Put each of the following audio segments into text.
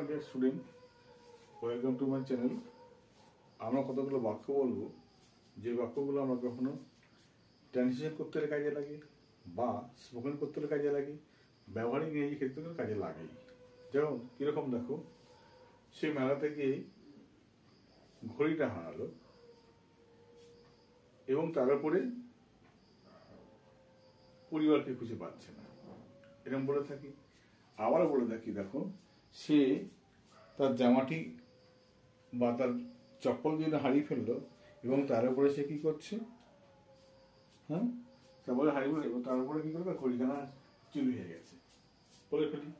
my dear student, welcome to my channel. আমরা কতগুলো বাক্য বলবো যে বাক্যগুলো আমরা কখনো ট্রান্সলেশন করতে হলে কাজে লাগে বা স্পোকেন করতে হলে কাজে লাগে, ব্যবহারিক ইংরেজি ক্ষেত্রে কাজে লাগে। যেমন কীরকম দেখো, সে মেলাতে গিয়ে ঘড়িটা হারালো এবং তার উপরে পরিবারকে খুঁজে পাচ্ছে না, এরকম বলে থাকি। আবার বলে থাকি, দেখো সে তার জামাটি বা তার চপ্পল দিয়ে হারিয়ে ফেললো এবং তার উপরে সে কি করছে, হ্যাঁ চপ্পল হারিয়ে ফেললো এবং তার উপরে কি করবে, ঘড়িখানা চুরি হয়ে গেছে বলে ফেলি।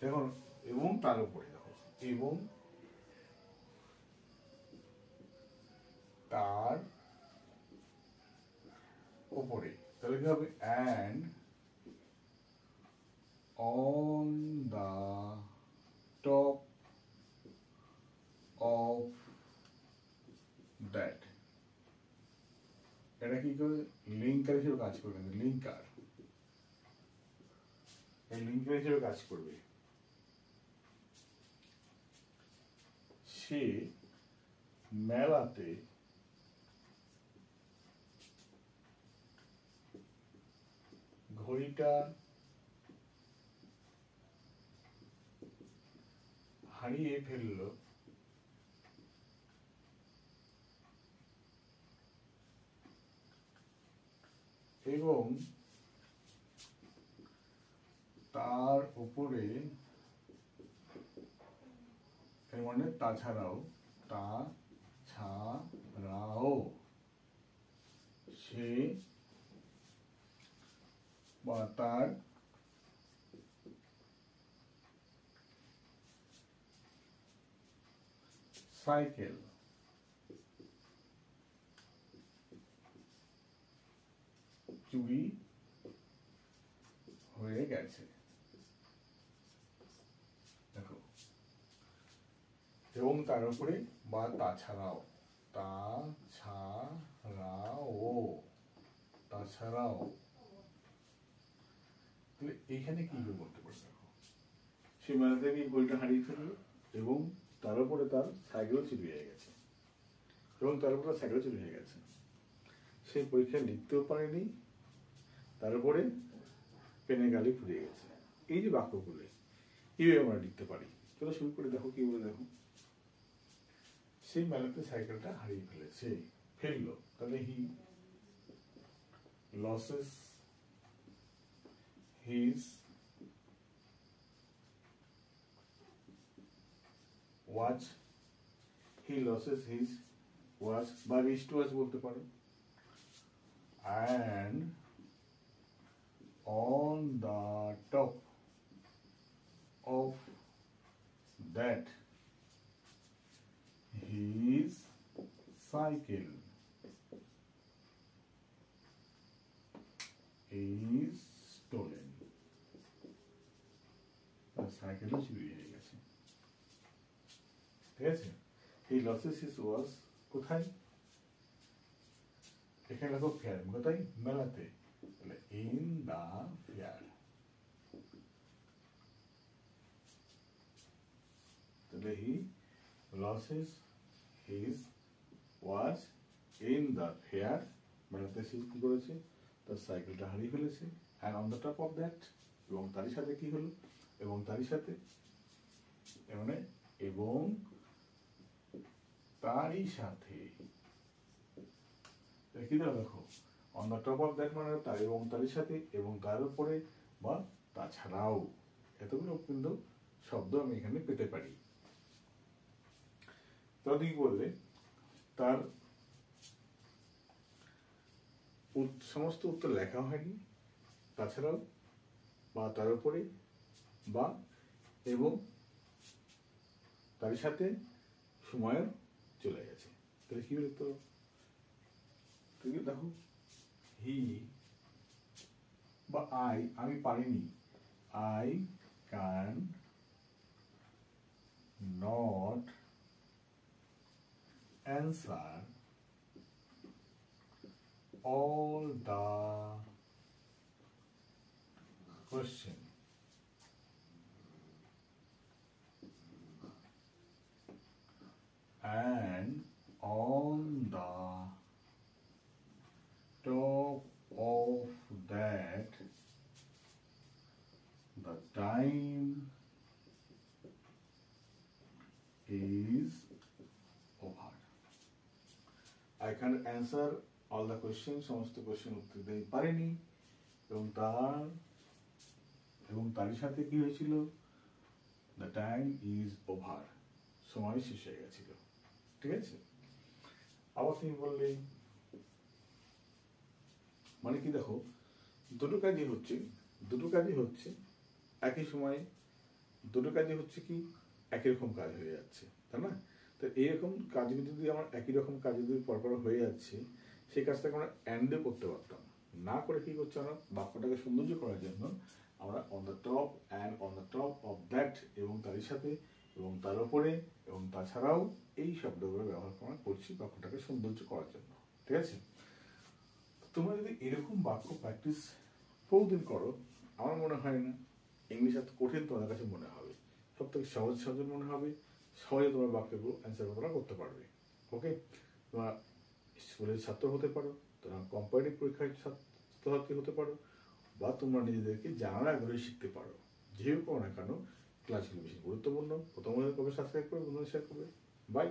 দেখুন, এবং তার উপরে দেখো, এবং তার উপরে, তাহলে কি হবে, and on the top of that, এটা কি করে, লিঙ্কার হিসেবে কাজ করবে, লিঙ্কার, এই লিঙ্কার হিসেবে কাজ করবে। সে মেলাতে ঘড়িটা হারিয়ে ফেলল এবং তার উপরে, এর মানে তাছাড়াও সে বা তার সাইকেল চুরি হয়ে গেছে। দেখো, এবং তার উপরে বা তাছাড়াও, তাছাড়াও তাহলে এখানে কি বলতে পারে, দেখো সে মেলা থেকে বইটা হারিয়ে ফেললো এবং তার উপরে তার সাইকেল চুরি হয়ে গেছে, এবং তার উপরে সাইকেল চুরি হয়ে গেছে। সে পরীক্ষায় লিখতেও পারেনি, তার উপরে পেনে গালি ফুরিয়ে গেছে। এই যে বাক্যগুলো, এইভাবে আমরা লিখতে পারি। চলো শুরু করে, দেখো কি বলে, দেখো সেই মেলাতে সাইকেলটা হারিয়ে ফেললো, তাহলে হি লসেস হিজ ওয়াচ, বা রিস্ট ওয়াচ বলতে পারো, and on the top of that his cycle is stolen, তার সাইকেলও চুরি হয়ে গেছে। ঠিক আছে, he loses his watch কোথায়, এখানে লেখো ফেয়ার, কোথায়, মেলাতে, তাহলে ইন দা ফেয়ার, তাহলে he loses his watch in the fair, মেলাতে সে কি করেছে, তার সাইকেলটা হারিয়ে ফেলেছে। And on the top of that, এবং তারই সাথে কি হলো, এবং তারই সাথে, মানে এবং তারই সাথে, কি দেখো, on the top of that মানে তার এবং তারই সাথে, এবং তার উপরে বা তাছাড়াও, এতগুলো কিন্তু শব্দ আমি এখানে পেতে পারি। তাহলে কি বললে, তার সমস্ত উত্তর লেখা হয়নি, তাছাড়াও বা তার উপরে বা এবং তার সাথে সময় চলে গেছে। তাহলে কি বলে, তো দেখো, হি বা আমি পারিনি, I can not answer all the question. and on the top of that the time is over. I can't answer all the questions, সমস্ত কোশ্চেন উত্তর দিতে পারিনি, এবং তারই সাথে কি হয়েছিল, দ্য টাইম ইজ ওভার, সময় শেষ হয়ে গেছিল। ঠিক আছে, আবার তুমি বললে মানে কি, দেখো দুটো কাজই হচ্ছে একই সময়ে, দুটো কাজই হচ্ছে কি একই রকম কাজ হয়ে যাচ্ছে, তাই না? তো এইরকম কাজ যদি আমার একই রকম কাজ যদি পরপর হয়ে যাচ্ছে, সেই কাজটাকে আমরা অ্যান্ডে করতে পারতাম না, করে কি করছে আমরা বাক্যটাকে সৌন্দর্য করার জন্য আমরা on the top and on the top of that, এবং তারই সাথে এবং তার উপরে এবং তাছাড়াও এই শব্দগুলো ব্যবহার করা করছি বাক্যটাকে সৌন্দর্য করার জন্য। ঠিক আছে, তোমরা যদি এরকম বাক্য প্র্যাকটিস বহুদিন করো, আমার মনে হয় না ইংলিশ এত কঠিন তোমাদের কাছে মনে হবে, সব থেকে সহজ মনে হবে, সহজে তোমার বাক্যগুলো অ্যান্সার তোমরা করতে পারবে। ওকে, তোমরা স্কুলের ছাত্র হতে পারো, তোমরা কম্পারেটিভ পরীক্ষার ছাত্রছাত্রী হতে পারো, বা তোমরা নিজেদেরকে জানার আগ্রহে শিখতে পারো। যেহেতু না কেন ক্লাসগুলো বেশি গুরুত্বপূর্ণ। প্রথমত কবে সাবস্ক্রাইব করবে, বন্ধুদের শেয়ার করবে। বাই।